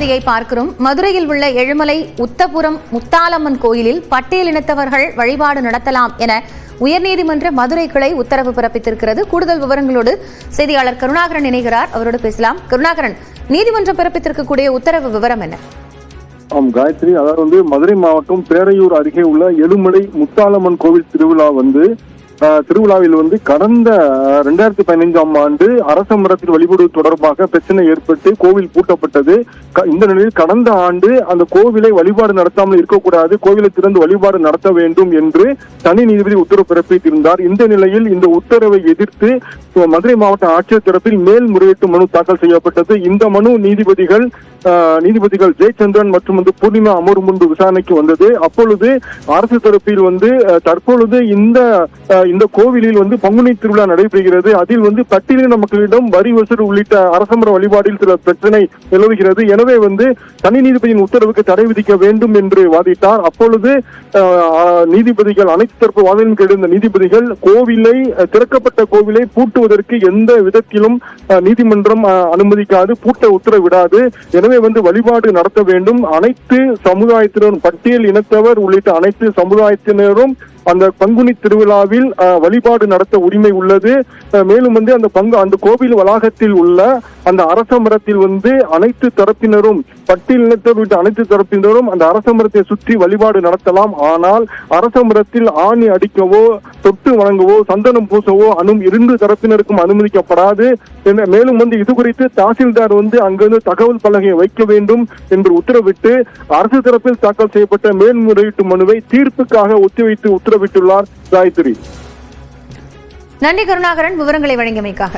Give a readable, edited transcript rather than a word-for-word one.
செய்தியை பார்க்கிறோம். மதுரையில் உள்ள எழுமலை உத்தபுரம் முத்தாலம்மன் கோயிலில் பட்டியலினத்தவர்கள் வழிபாடு நடத்தலாம் என உயர்நீதிமன்ற மதுரை கிளை உத்தரவு பிறப்பித்திருக்கிறது. கூடுதல் விவரங்களோடு செய்தியாளர் கருணாகரன் இணைகிறார். அவரோடு பேசலாம். கருணாகரன், நீதிமன்றம் பிறப்பித்திருக்கக்கூடிய உத்தரவு விவரம் என்ன? காயத்ரி, அதாவது மதுரை மாவட்டம் பேரையூர் அருகே உள்ள எழுமலை முத்தாலம்மன் கோவில் திருவிழாவில் கடந்த 2015ஆம் ஆண்டு அரச மரத்தில் வழிபடுவது தொடர்பாக பிரச்சனை ஏற்பட்டு கோவில் பூட்டப்பட்டது. இந்த நிலையில் கடந்த ஆண்டு அந்த கோவிலை வழிபாடு நடத்தாமல் இருக்கக்கூடாது, கோவிலை திறந்து வழிபாடு நடத்த வேண்டும் என்று தனி நீதிபதி உத்தரவு பிறப்பித்திருந்தார். இந்த நிலையில் இந்த உத்தரவை எதிர்த்து மதுரை மாவட்ட ஆட்சியர் தரப்பில் மேல்முறையீட்டு மனு தாக்கல் செய்யப்பட்டது. இந்த மனு நீதிபதிகள் ஜெயச்சந்திரன் மற்றும் பூர்ணிமா அமர்வு முன்பு விசாரணைக்கு வந்தது. அப்பொழுது அரசு தரப்பில் தற்பொழுது இந்த கோவிலில் பங்குனி திருவிழா நடைபெறுகிறது. அதில் பட்டியலின மக்களிடம் வரி வசூல் உள்ளிட்ட அரசமர வழிபாடில் சில பிரச்சனை நிலவுகிறது. எனவே தனி நீதிபதியின் உத்தரவுக்கு தடை விதிக்க வேண்டும் என்று வாதிட்டார். அப்பொழுது நீதிபதிகள் அனைத்து தரப்பு வாதங்களும் கேட்டிருந்த நீதிபதிகள் திறக்கப்பட்ட கோவிலை பூட்டுவதற்கு எந்த விதத்திலும் நீதிமன்றம் அனுமதிக்காது, பூட்ட உத்தரவிடாது. எனவே வழிபாடு நடத்த வேண்டும். அனைத்து சமுதாயத்தினரும், பட்டியல் இனத்தவர் உள்ளிட்ட அனைத்து சமுதாயத்தினரும் அந்த பங்குனி திருவிழாவில் வழிபாடு நடத்த உரிமை உள்ளது. மேலும் அந்த கோவில் வளாகத்தில் உள்ள அந்த அரச மரத்தில் அனைத்து தரப்பினரும், பட்டியலினத்தவர் அனைத்து தரப்பினரும் அந்த அரச மரத்தை சுற்றி வழிபாடு நடத்தலாம். ஆனால் அரச மரத்தில் ஆணி அடிக்கவோ, தொட்டு வணங்கவோ, சந்தனம் பூசவோ இரு தரப்பினருக்கும் அனுமதிக்கப்படாது. மேலும் இது குறித்து தாசில்தார் அங்கிருந்து தகவல் பலகையை வைக்க வேண்டும் என்று உத்தரவிட்டு அரசு தரப்பில் தாக்கல் செய்யப்பட்ட மேல்முறையீட்டு மனுவை தீர்ப்புக்காக ஒத்திவைத்து உத்தரவிட்டுள்ளார். காயத்ரி, நன்றி கருணாகரன், விவரங்களை வழங்கியமைக்காக.